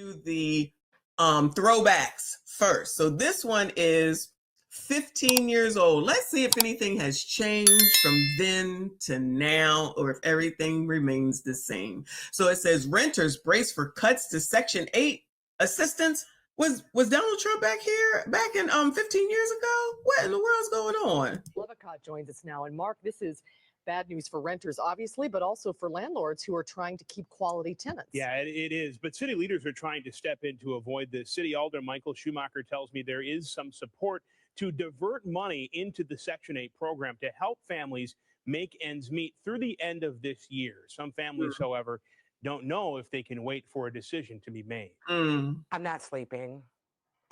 do the throwbacks first. So this one is 15 years old. Let's see if anything has changed from then to now or if everything remains the same. So it says renters brace for cuts to Section 8 assistance. Was Donald Trump back here back in 15 years ago? What in the world's going on? Levicott joins us now. And Mark, this is bad news for renters, obviously, but also for landlords who are trying to keep quality tenants. Yeah, it is. But city leaders are trying to step in to avoid this. City Alder Michael Schumacher tells me there is some support to divert money into the Section 8 program to help families make ends meet through the end of this year. Some families, however, don't know if they can wait for a decision to be made. I'm not sleeping.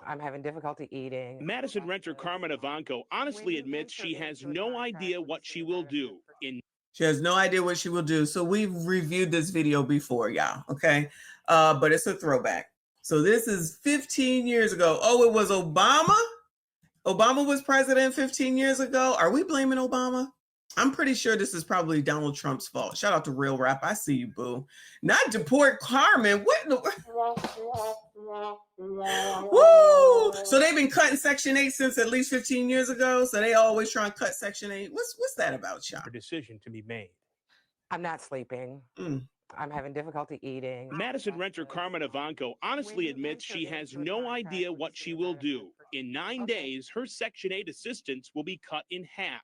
I'm having difficulty eating. Madison renter Carmen Ivanko honestly admits she has no idea what she will do. She has no idea what she will do. So we've reviewed this video before, y'all, okay? But it's a throwback. So this is 15 years ago. Oh, it was Obama? Obama was president 15 years ago. Are we blaming Obama? I'm pretty sure this is probably Donald Trump's fault. Shout out to Real Rap. I see you, boo. Not deport Carmen. What in the... Woo! So they've been cutting Section 8 since at least 15 years ago. So they always try and cut Section 8. What's that about, y'all? A decision to be made. I'm not sleeping. I'm having difficulty eating. Madison renter Carmen Ivanko honestly admits she has no idea what she will do. In 9 days, her Section 8 assistance will be cut in half,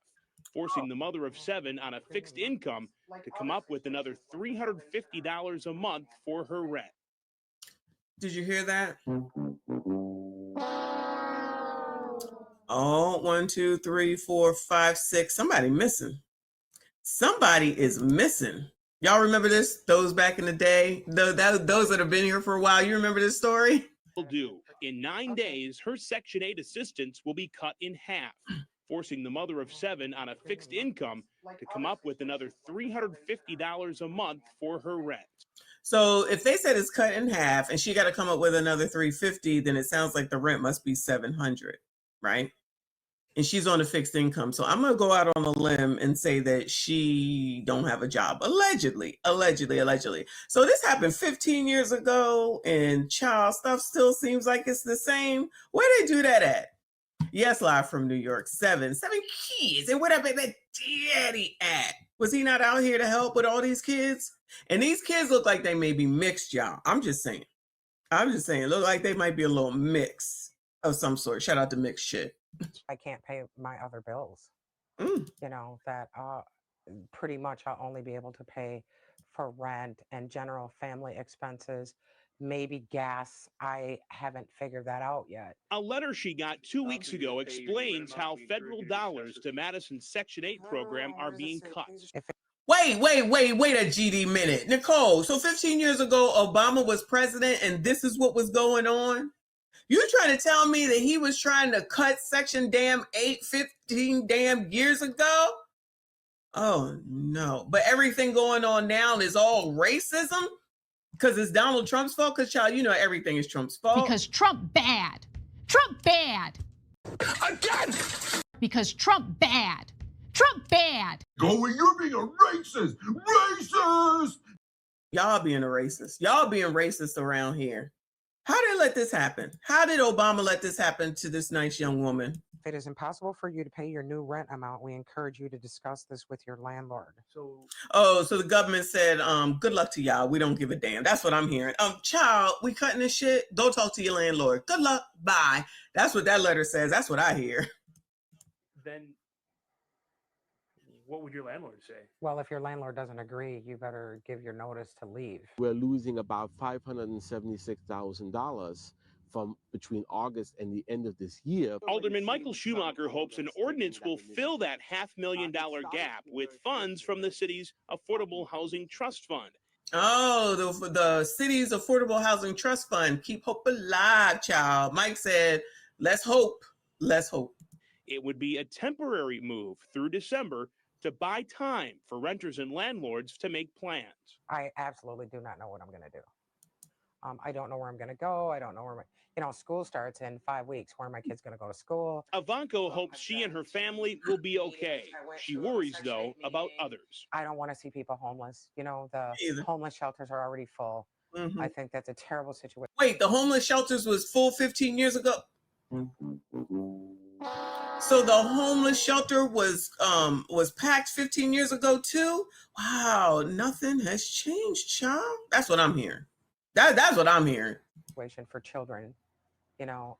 forcing the mother of 7 on a fixed income to come up with another $350 a month for her rent. Did you hear that? Oh, 1, 2, 3, 4, 5, 6. Somebody missing. Somebody is missing. Y'all remember this? Those back in the day? Those that have been here for a while. You remember this story? Will do. In 9 days, her Section 8 assistance will be cut in half, forcing the mother of 7 on a fixed income to come up with another $350 a month for her rent. So if they said it's cut in half and she got to come up with another $350, then it sounds like the rent must be $700, right? And she's on a fixed income. So I'm going to go out on a limb and say that she don't have a job. Allegedly. So this happened 15 years ago and child stuff still seems like it's the same. Where they do that at? Yes, live from New York. 7 kids. And where that daddy at? Was he not out here to help with all these kids? And these kids look like they may be mixed, y'all. I'm just saying. Look like they might be a little mix of some sort. Shout out to mixed shit. I can't pay my other bills. You know, that pretty much I'll only be able to pay for rent and general family expenses. Maybe gas. I haven't figured that out yet. A letter she got 2 weeks ago explains how federal dollars to Madison's Section 8 program are being cut. Wait a GD minute. Nicole, so 15 years ago, Obama was president and this is what was going on? You trying to tell me that he was trying to cut Section 8 15 years ago? Oh, no. But everything going on now is all racism? Because it's Donald Trump's fault? Because, child, you know everything is Trump's fault. Because Trump bad. Trump bad. Again! Because Trump bad. Trump bad. Going, you're being a racist! Racist! Y'all being a racist. Y'all being racist around here. How did they let this happen? How did Obama let this happen to this nice young woman? If it is impossible for you to pay your new rent amount, we encourage you to discuss this with your landlord. So the government said, good luck to y'all. We don't give a damn. That's what I'm hearing. Child, we cutting this shit. Go talk to your landlord. Good luck. Bye. That's what that letter says. That's what I hear. Then what would your landlord say? Well, if your landlord doesn't agree, you better give your notice to leave. We're losing about $576,000 from between August and the end of this year. Alderman Michael Schumacher hopes an ordinance will fill that $500,000 gap with funds from the city's Affordable Housing Trust Fund. Oh, the city's Affordable Housing Trust Fund. Keep hope alive, child. Mike said, let's hope. Let's hope. It would be a temporary move through December to buy time for renters and landlords to make plans. I absolutely do not know what I'm going to do. I don't know where I'm going to go. I don't know where school starts in 5 weeks. Where are my kids going to go to school? Ivanko hopes she and her family will be okay. She worries, though, about others. I don't want to see people homeless. The homeless shelters are already full. I think that's a terrible situation. Wait, the homeless shelters was full 15 years ago? So the homeless shelter was packed 15 years ago too? Wow, nothing has changed, child. That's what I'm hearing. That's what I'm hearing. Situation for children, you know,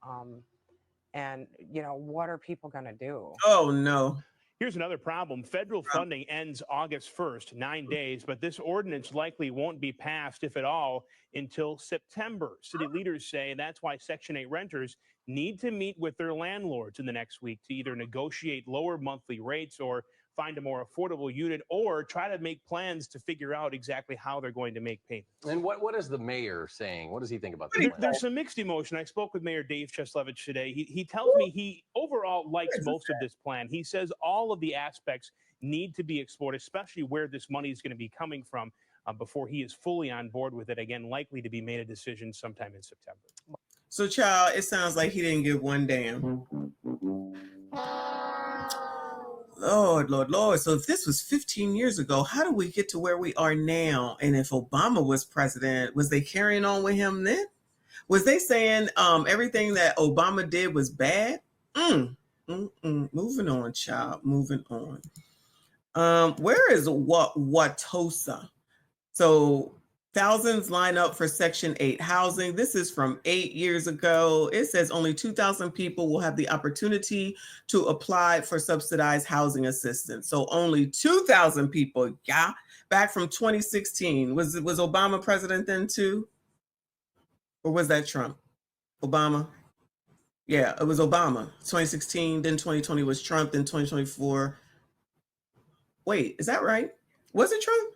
and you know, what are people going to do? Oh no. Here's another problem. Federal funding ends August 1st, 9 days, but this ordinance likely won't be passed, if at all, until September. City leaders say that's why Section 8 renters need to meet with their landlords in the next week to either negotiate lower monthly rates or find a more affordable unit, or try to make plans to figure out exactly how they're going to make payments. And what is the mayor saying? What does he think about this? There's some mixed emotion. I spoke with Mayor Dave Cheslevich today. He tells me he overall likes most of this plan. He says all of the aspects need to be explored, especially where this money is going to be coming from, before he is fully on board with it. Again, likely to be made a decision sometime in September. So, child, it sounds like he didn't give one damn. Lord, Lord, Lord. So if this was 15 years ago, how do we get to where we are now? And if Obama was president, was they carrying on with him then? Was they saying everything that Obama did was bad? Moving on, child. Moving on. Where is Watosa? So thousands line up for Section 8 housing. This is from 8 years ago. It says only 2,000 people will have the opportunity to apply for subsidized housing assistance. So only 2,000 people, yeah, back from 2016. Was Obama president then too? Or was that Trump? Obama? Yeah, it was Obama. 2016, then 2020 was Trump, then 2024. Wait, is that right? Was it Trump?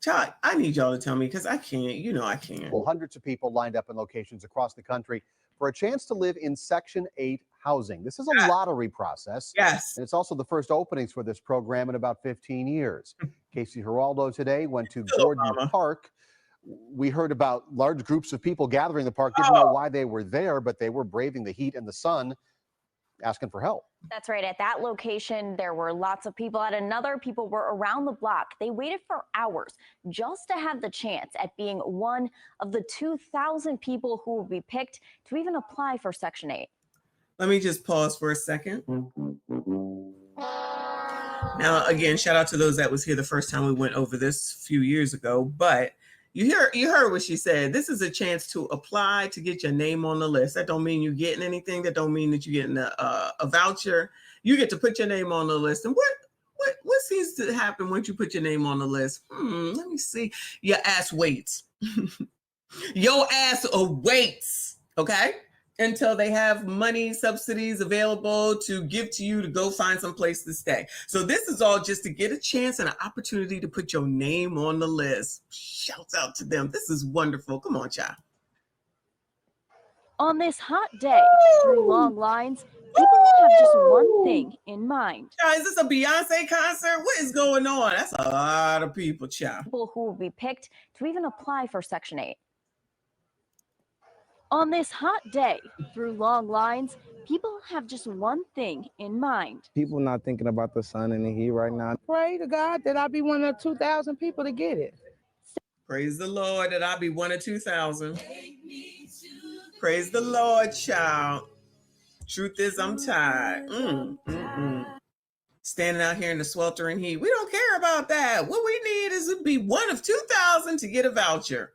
Child, I need y'all to tell me because I can't. You know I can't. Well, hundreds of people lined up in locations across the country for a chance to live in Section 8 housing. This is a lottery process. Yes. And it's also the first openings for this program in about 15 years. Casey Geraldo today went to Gordon Park. We heard about large groups of people gathering in the park. Didn't know why they were there, but they were braving the heat and the sun, asking for help. That's right. At that location, there were lots of people. At another, people were around the block. They waited for hours just to have the chance at being one of the 2,000 people who will be picked to even apply for Section 8. Let me just pause for a second. Now, again, shout out to those that was here the first time we went over this a few years ago. But you heard what she said. This is a chance to apply to get your name on the list. That don't mean you're getting anything. That don't mean that you're getting a voucher. You get to put your name on the list. And what seems to happen once you put your name on the list? Let me see. Your ass waits. Your ass awaits. Okay. Until they have money, subsidies available to give to you to go find some place to stay. So this is all just to get a chance and an opportunity to put your name on the list. Shouts out to them. This is wonderful. Come on, child. On this hot day, through long lines, people have just one thing in mind. Child, is this a Beyonce concert? What is going on? That's a lot of people, child. People who will be picked to even apply for Section 8. On this hot day, through long lines, people have just one thing in mind. People not thinking about the sun and the heat right now. Pray to God that I'll be one of 2,000 people to get it. Praise the Lord that I'll be one of 2,000. Praise the Lord, child. Truth is, I'm tired. Standing out here in the sweltering heat. We don't care about that. What we need is to be one of 2,000 to get a voucher.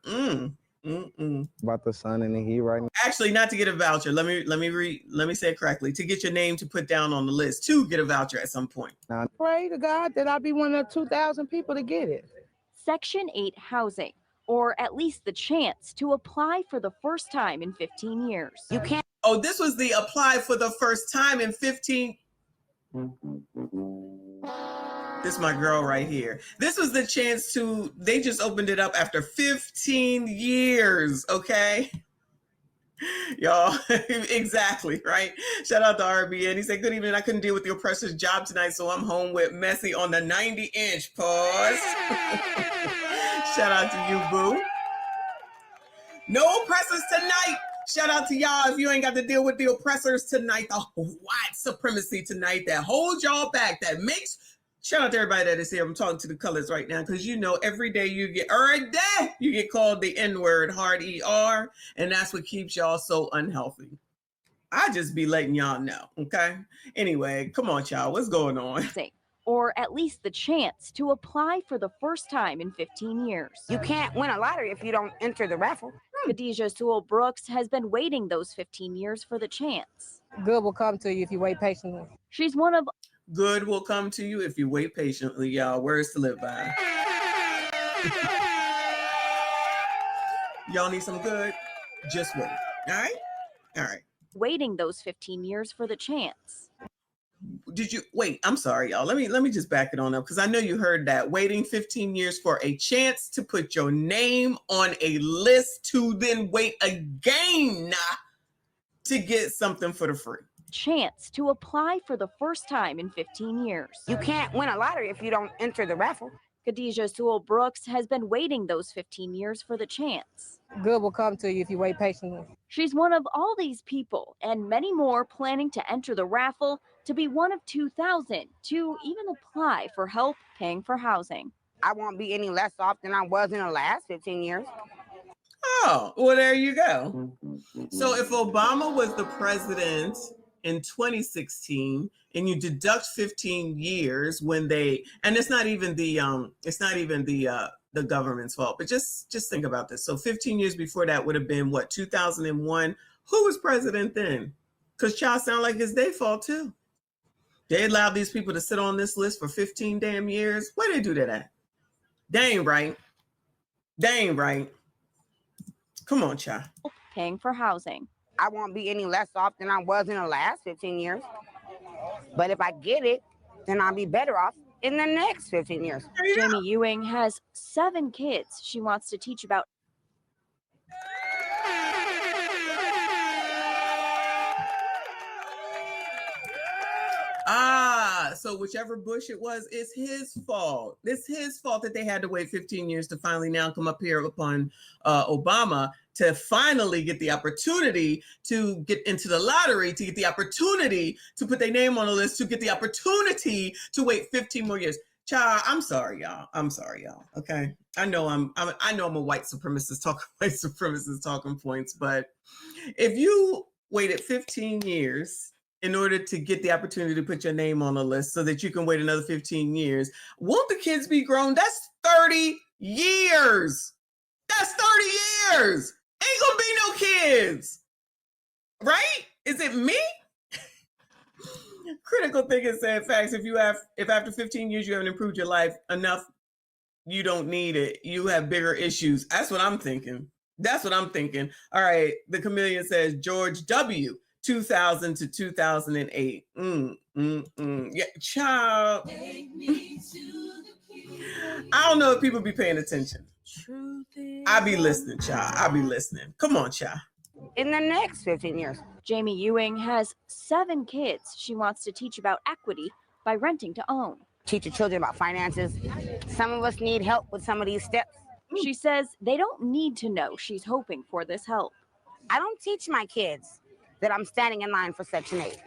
About the sun and the heat right now. Actually, not to get a voucher. Let me say it correctly. To get your name to put down on the list to get a voucher at some point. Now, pray to God that I'll be one of 2,000 people to get it. Section 8 housing, or at least the chance to apply for the first time in 15 years. You can't. Oh, this was the apply for the first time in 15. This is my girl right here. This was the chance to, they just opened it up after 15 years, okay? Y'all, exactly, right? Shout out to RBN. He said, good evening. I couldn't deal with the oppressor's job tonight, so I'm home with Messy on the 90-inch. Pause. Shout out to you, boo. No oppressors tonight. Shout out to y'all if you ain't got to deal with the oppressors tonight, the white supremacy tonight that holds y'all back, that makes Shout out to everybody that is here. I'm talking to the colors right now because you know every day you get called the N-word, hard ER, and that's what keeps y'all so unhealthy. I just be letting y'all know, okay? Anyway, come on, y'all. What's going on? Or at least the chance to apply for the first time in 15 years. You can't win a lottery if you don't enter the raffle. Khadijah Sewell Brooks has been waiting those 15 years for the chance. Good will come to you if you wait patiently. She's one of Good will come to you if you wait patiently, y'all. Words to live by. Y'all need some good? Just wait. All right? All right. waiting those 15 years for the chance. Did you wait? I'm sorry, y'all. Let me just back it on up because I know you heard that. Waiting 15 years for a chance to put your name on a list to then wait again to get something for the free. Chance to apply for the first time in 15 years. You can't win a lottery if you don't enter the raffle. Khadijah Sewell Brooks has been waiting those 15 years for the chance. Good will come to you if you wait patiently. She's one of all these people and many more planning to enter the raffle to be one of 2,000 to even apply for help paying for housing. I won't be any less off than I was in the last 15 years. Oh, well, there you go. So if Obama was the president in 2016 and you deduct 15 years when they, and it's not even the government's fault, but just think about this. So 15 years before that would have been what, 2001? Who was president then? Because child sound like it's their fault too. They allowed these people to sit on this list for 15 damn years. Where they do that at? They ain't right. They ain't right. Come on, child. Paying for housing. I won't be any less off than I was in the last 15 years. But if I get it, then I'll be better off in the next 15 years. Jamie Ewing has 7 kids she wants to teach about. So whichever Bush it was, it's his fault. It's his fault that they had to wait 15 years to finally now come up here upon Obama to finally get the opportunity to get into the lottery, to get the opportunity to put their name on the list, to get the opportunity to wait 15 more years. Child, I'm sorry, y'all. Okay, I know I'm a white supremacist talking points, but if you waited 15 years in order to get the opportunity to put your name on the list so that you can wait another 15 years, won't the kids be grown? That's 30 years. That's 30 years. Ain't gonna be no kids, right? Is it me? Critical thinking said facts. If after 15 years you haven't improved your life enough, you don't need it. You have bigger issues. That's what I'm thinking. All right. The Chameleon says George W. 2000 to 2008. Yeah, child. I don't know if people be paying attention. I be listening, child. I be listening. Come on, child. In the next 15 years. Jamie Ewing has 7 kids she wants to teach about equity by renting to own. Teach your children about finances. Some of us need help with some of these steps. She says they don't need to know she's hoping for this help. I don't teach my kids that I'm standing in line for Section 8.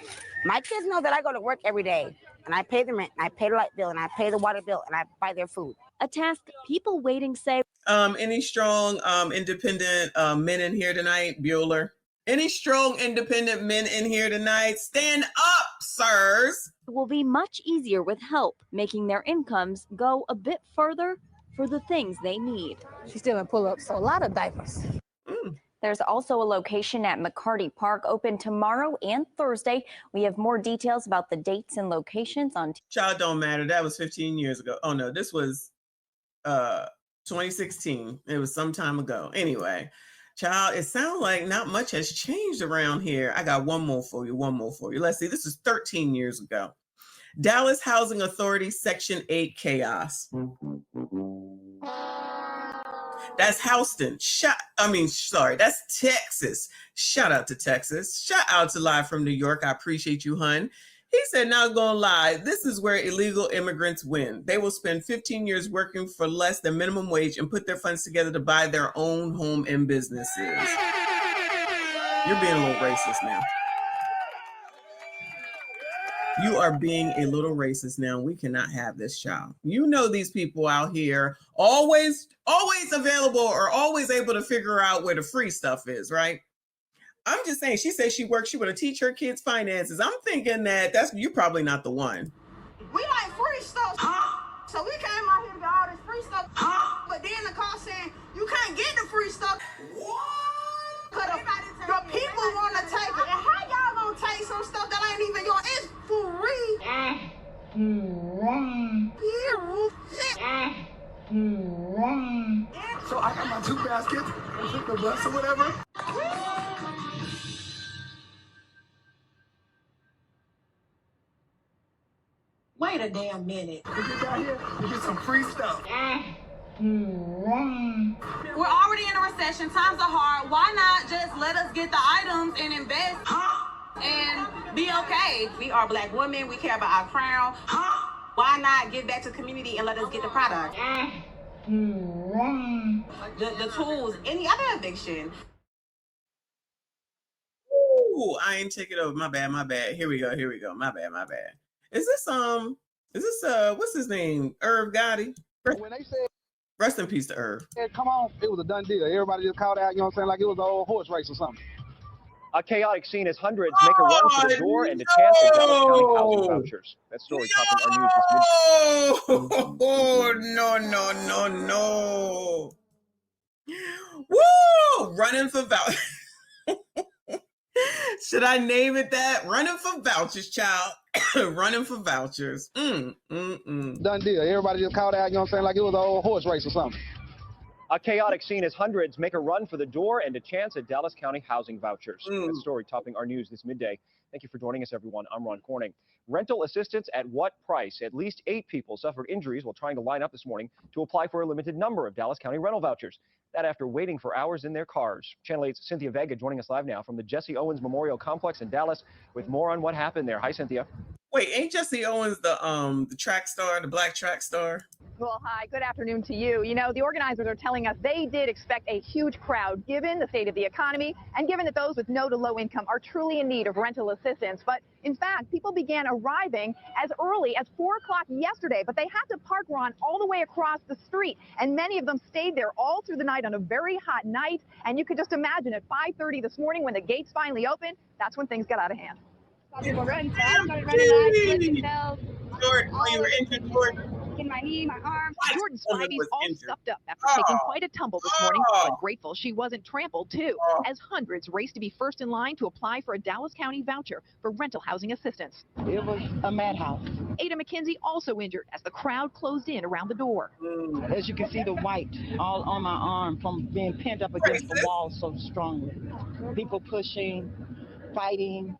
My kids know that I go to work every day and I pay the rent and I pay the light bill and I pay the water bill and I buy their food. A task people waiting say. Any strong independent men in here tonight? Bueller. Any strong independent men in here tonight? Stand up, sirs. It will be much easier with help, making their incomes go a bit further for the things they need. She's still in pull-ups, so a lot of diapers. There's also a location at McCarty Park open tomorrow and Thursday. We have more details about the dates and locations on. Child, don't matter. That was 15 years ago. Oh no, this was 2016. It was some time ago. Anyway, child, it sounds like not much has changed around here. I got one more for you. Let's see. This is 13 years ago. Dallas Housing Authority Section 8 chaos. That's Houston. That's Texas. Shout out to Texas. Shout out to Live from New York. I appreciate you, hun. He said, not gonna lie, this is where illegal immigrants win. They will spend 15 years working for less than minimum wage and put their funds together to buy their own home and businesses. You're being a little racist now. You are being a little racist now. We cannot have this, child. You know these people out here always available or always able to figure out where the free stuff is, right? I'm just saying, she said she works, she want to teach her kids finances. I'm thinking you're probably not the one. We like free stuff. So we came out here to get all this free stuff. But then the car saying, you can't get the free stuff. What? Because the people want to take it. And how y'all going to take some stuff that ain't even yours? It's free. So I got my 2 baskets and took the bus or whatever. Wait a damn minute. We get down here, we get some free stuff. We're already in a recession. Times are hard. Why not just let us get the items and invest and be okay? We are Black women. We care about our crown. Why not give back to the community and let us get the product? The tools, any other eviction. Ooh, I ain't take it over. My bad. Here we go. My bad. Is this what's his name? Irv Gotti? When they said rest in peace to Irv. come on, it was a done deal. Everybody just called out, you know what I'm saying, like it was an old horse race or something. A chaotic scene as hundreds make a run for the door and a chance at Dallas County housing vouchers. That story topping our news this midday. No. Woo! Running for vouchers. Should I name it that? Running for vouchers, child. Running for vouchers. Done deal. Everybody just called out, you know what I'm saying, like it was an old horse race or something. A chaotic scene as hundreds make a run for the door and a chance at Dallas County housing vouchers. That story topping our news this midday. Thank you for joining us, everyone. I'm Ron Corning. Rental assistance at what price? At least 8 people suffered injuries while trying to line up this morning to apply for a limited number of Dallas County rental vouchers. That after waiting for hours in their cars. Channel 8's Cynthia Vega joining us live now from the Jesse Owens Memorial Complex in Dallas with more on what happened there. Hi, Cynthia. Wait, ain't Jesse Owens the track star, the black track star? Well, hi, good afternoon to you. You know, the organizers are telling us they did expect a huge crowd given the state of the economy and given that those with no to low income are truly in need of rental assistance. But in fact, people began arriving as early as 4 o'clock yesterday, but they had to park Ron all the way across the street. And many of them stayed there all through the night on a very hot night. And you could just imagine at 5:30 this morning when the gates finally opened, that's when things got out of hand. People run, so I started running Jordan, you were injured, Jordan. in my knee, my arm. Jordan's Spidey's all stuffed up after taking quite a tumble this morning, but grateful she wasn't trampled too, as hundreds raced to be first in line to apply for a Dallas County voucher for rental housing assistance. It was a madhouse. Ada McKenzie also injured as the crowd closed in around the door. As you can see, the white all on my arm from being pinned up against the wall so strongly. People pushing, fighting.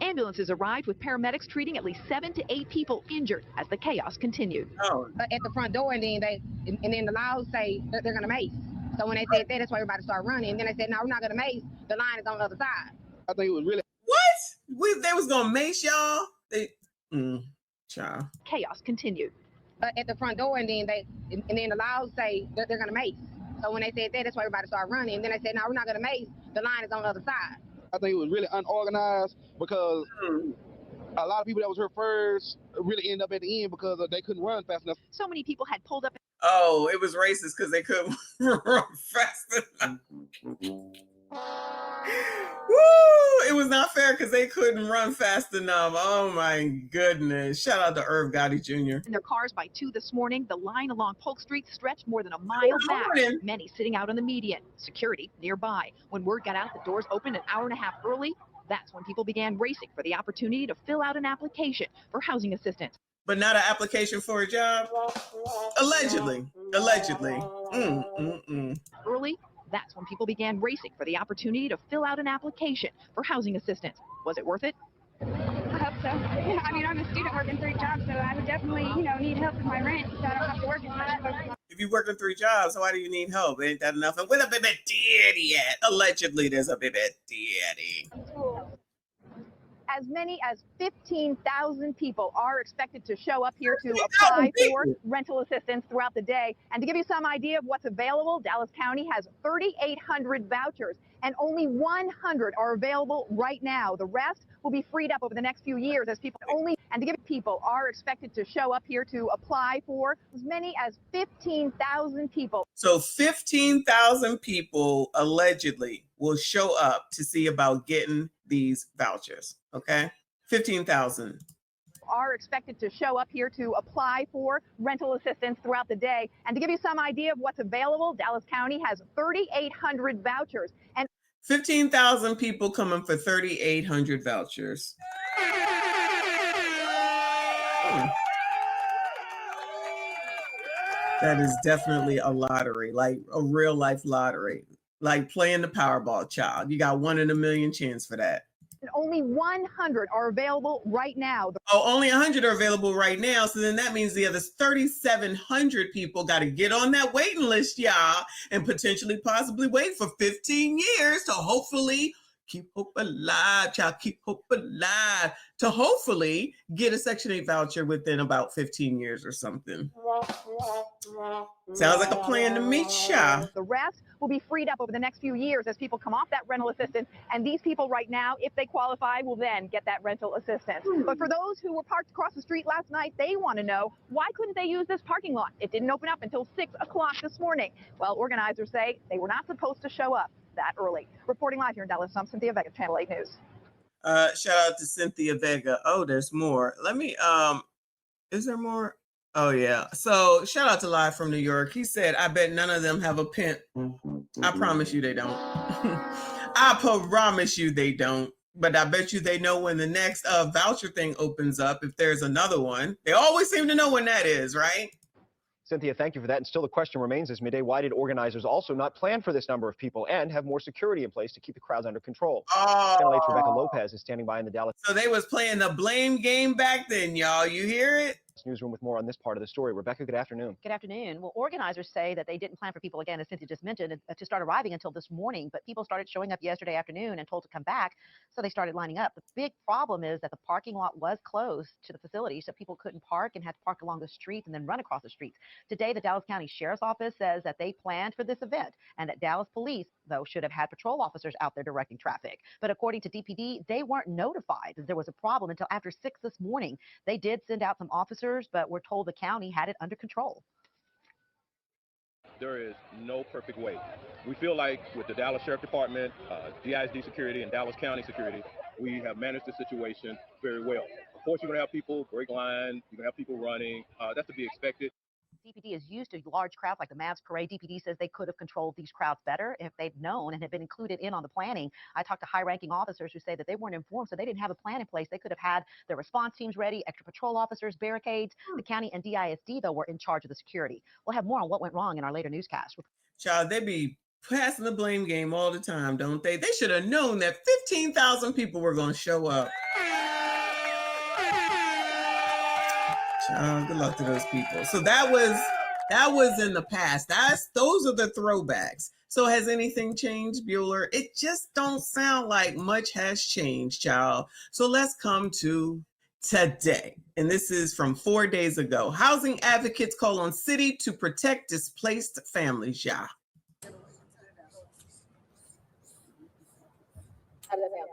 Ambulances arrived with paramedics treating at least 7 to 8 people injured as the chaos continued. At the front door, and then the laws say that they're going to mace. So when they said that, that's why everybody started running. And then they said, no, we're not going to mace. The line is on the other side. I think it was really... What? They was going to mace y'all? Child. Chaos continued. At the front door, and then the laws say that they're going to mace. So when they said that, that's why everybody started running. And then they said, no, we're not going to mace. The line is on the other side. I think it was really unorganized because a lot of people that was here first really ended up at the end because they couldn't run fast enough. So many people had pulled up. Oh, it was racist because they couldn't run fast enough. Woo! It was not fair because they couldn't run fast enough. Oh my goodness. Shout out to Irv Gotti Jr. In their cars by 2 this morning, the line along Polk Street stretched more than a mile back, many sitting out on the median, security nearby. When word got out the doors opened an hour and a half early, that's when people began racing for the opportunity to fill out an application for housing assistance. But not an application for a job? Allegedly. Early, that's when people began racing for the opportunity to fill out an application for housing assistance. Was it worth it? I hope so. I mean, I'm a student working 3 jobs, so I would definitely, need help with my rent, so I don't have to work as much. If you're working 3 jobs, why do you need help? Ain't that enough? And where the baby daddy at? Allegedly, there's a baby daddy. As many as 15,000 people are expected to show up here to apply for rental assistance throughout the day. And to give you some idea of what's available, Dallas County has 3,800 vouchers, and only 100 are available right now. The rest will be freed up over the next few years as people are expected to show up here to apply for as many as 15,000 people. So 15,000 people allegedly will show up to see about getting these vouchers. Okay, 15,000 are expected to show up here to apply for rental assistance throughout the day. And to give you some idea of what's available, Dallas County has 3,800 vouchers. And 15,000 people coming for 3,800 vouchers. That is definitely a lottery, like a real life lottery, like playing the Powerball, child. You got 1 in a million chance for that. And only 100 are available right now. Oh, only 100 are available right now. So then that means the other 3,700 people got to get on that waiting list, y'all, and potentially possibly wait for 15 years to hopefully keep hope alive, child, keep hope alive, to hopefully get a Section 8 voucher within about 15 years or something. Sounds like a plan to me, child. The rest will be freed up over the next few years as people come off that rental assistance. And these people right now, if they qualify, will then get that rental assistance. But for those who were parked across the street last night, they want to know, why couldn't they use this parking lot? It didn't open up until 6 o'clock this morning. Well, organizers say they were not supposed to show up that early. Reporting live here in Dallas, I'm Cynthia Vega, Channel 8 News. Shout out to Cynthia Vega. Oh, there's more. Let me, is there more? Oh, yeah. So shout out to Live from New York. He said, I bet none of them have a pen. I promise you they don't. I promise you they don't. But I bet you they know when the next voucher thing opens up, if there's another one. They always seem to know when that is, right? Cynthia, thank you for that. And still the question remains this midday, why did organizers also not plan for this number of people and have more security in place to keep the crowds under control? Channel 8's Rebecca Lopez is standing by in the Dallas. So they was playing the blame game back then, y'all. You hear it? Newsroom with more on this part of the story. Rebecca, good afternoon. Good afternoon. Well, organizers say that they didn't plan for people, again, as Cynthia just mentioned, to start arriving until this morning, but people started showing up yesterday afternoon and told to come back, so they started lining up. The big problem is that the parking lot was closed to the facility, so people couldn't park and had to park along the streets and then run across the streets. Today, the Dallas County Sheriff's Office says that they planned for this event and that Dallas police, though, should have had patrol officers out there directing traffic. But according to DPD, they weren't notified that there was a problem until after 6 this morning. They did send out some officers, but were told the county had it under control. There is no perfect way. We feel like with the Dallas Sheriff Department, DISD Security, and Dallas County Security, we have managed the situation very well. Of course, you're going to have people break line, you're going to have people running. That's to be expected. DPD is used to large crowds like the Mavs Parade. DPD says they could have controlled these crowds better if they'd known and had been included in on the planning. I talked to high-ranking officers who say that they weren't informed, so they didn't have a plan in place. They could have had their response teams ready, extra patrol officers, barricades. The county and DISD, though, were in charge of the security. We'll have more on what went wrong in our later newscast. Child, they be passing the blame game all the time, don't they? They should have known that 15,000 people were going to show up. Good luck to those people. So that was in the past. Those are the throwbacks. So has anything changed, Bueller? It just don't sound like much has changed, child. So let's come to today. And this is from 4 days ago. Housing advocates call on city to protect displaced families, y'all.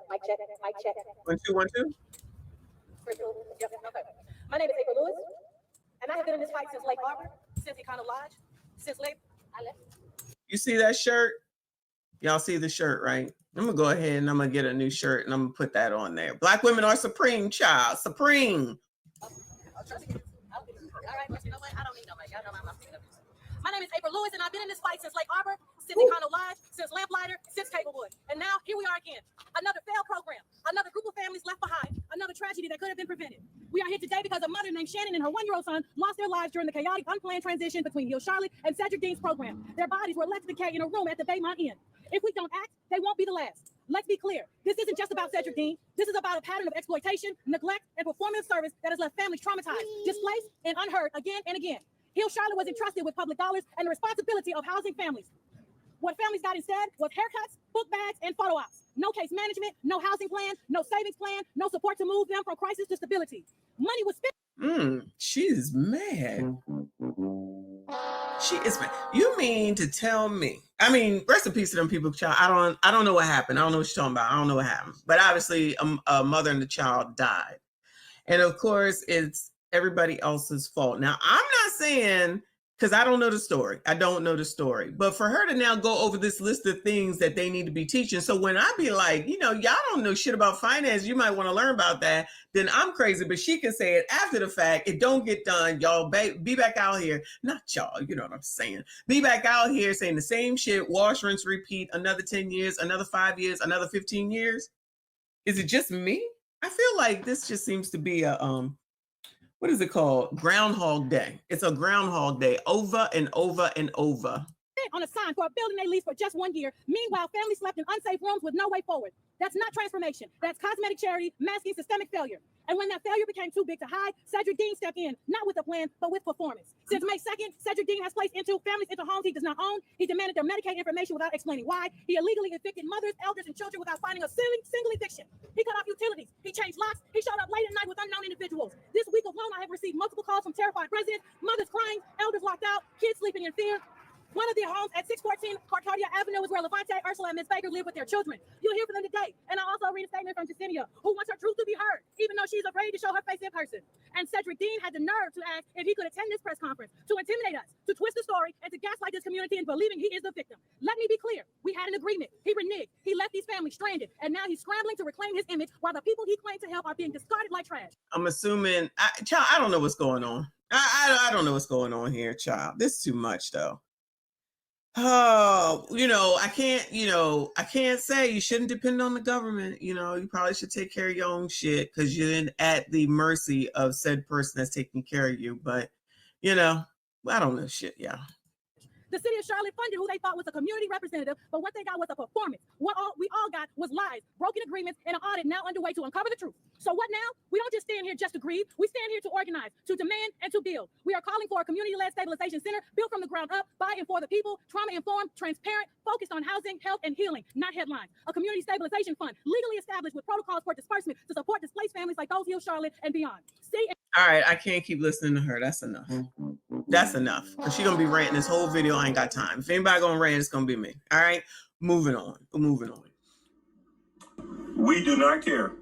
Mic check, mic check. 1 2 1 2. My name is April Lewis, and I have been in this fight since Lake Harbor, since Econo Lodge, since Lake. I left. You see that shirt? Y'all see the shirt, right? I'm gonna go ahead and I'm gonna get a new shirt and I'm gonna put that on there. Black women are supreme, child. Supreme. All right, but you know what? I don't need nobody. Y'all know I'm not picking up this. My name is April Lewis, and I've been in this fight since Lake Harbor, since Econo Lodge, since Lamplighter, since Cablewood. And now here we are again. Another failed program, another group of families left behind, another tragedy that could have been prevented. We are here today because a mother named Shannon and her 1-year-old son lost their lives during the chaotic, unplanned transition between Hill Charlotte and Cedric Dean's program. Their bodies were left to decay in a room at the Baymont Inn. If we don't act, they won't be the last. Let's be clear. This isn't just about Cedric Dean. This is about a pattern of exploitation, neglect, and performative service that has left families traumatized, displaced, and unheard again and again. Hill Charlotte was entrusted with public dollars and the responsibility of housing families. What families got instead was haircuts, book bags, and photo ops. no case management, no housing plan, no savings plan, no support to move them from crisis to stability. Money was spent. She's mad. She is mad. You mean to tell me? I mean, rest in peace to them people, child. I don't know what happened. I don't know what you're talking about. I don't know what happened. But obviously, a mother and the child died. And of course, it's everybody else's fault. Now, I'm not saying, because I don't know the story. I don't know the story. But for her to now go over this list of things that they need to be teaching. So when I be like, you know, y'all don't know shit about finance, you might want to learn about that, then I'm crazy. But she can say it after the fact. It don't get done. Y'all be back out here. Not y'all, you know what I'm saying. Be back out here saying the same shit, wash, rinse, repeat, another 10 years, another 5 years, another 15 years. Is it just me? I feel like this just seems to be a, what is it called? Groundhog Day. It's a Groundhog Day over and over and over. On a sign for a building they leased for just 1 year. Meanwhile, families slept in unsafe rooms with no way forward. That's not transformation. That's cosmetic charity masking systemic failure. And when that failure became too big to hide, Cedric Dean stepped in, not with a plan, but with performance. Since May 2nd, Cedric Dean has placed families into homes he does not own. He demanded their Medicaid information without explaining why. He illegally evicted mothers, elders, and children without finding a single eviction. He cut off utilities. He changed locks. He showed up late at night with unknown individuals. This week alone, I have received multiple calls from terrified residents, mothers crying, elders locked out, kids sleeping in fear. One of their homes at 614 Carcardia Avenue is where Levante, Ursula, and Miss Baker live with their children. You'll hear from them today. And I also read a statement from Jacinia, who wants her truth to be heard, even though she's afraid to show her face in person. And Cedric Dean had the nerve to ask if he could attend this press conference to intimidate us, to twist the story, and to gaslight this community into believing he is the victim. Let me be clear. We had an agreement. He reneged. He left these families stranded. And now he's scrambling to reclaim his image while the people he claimed to help are being discarded like trash. I'm assuming, child, I don't know what's going on. I don't know what's going on here, child. This is too much, though. Oh, I can't say you shouldn't depend on the government. You probably should take care of your own shit because you're at the mercy of said person that's taking care of you. But, I don't know shit, yeah. The city of Charlotte funded who they thought was a community representative, but what they got was a performance. We all got was lies, broken agreements, and an audit now underway to uncover the truth. So what now? We don't just stand here just to grieve. We stand here to organize, to demand, and to build. We are calling for a community-led stabilization center built from the ground up, by and for the people, trauma-informed, transparent, focused on housing, health, and healing, not headlines. A community stabilization fund, legally established with protocols for disbursement to support displaced families like those here in Charlotte and beyond. All right, I can't keep listening to her. That's enough. That's enough. Because she's going to be ranting this whole video. I ain't got time. If anybody going to rant, it's going to be me. All right, moving on. We do not care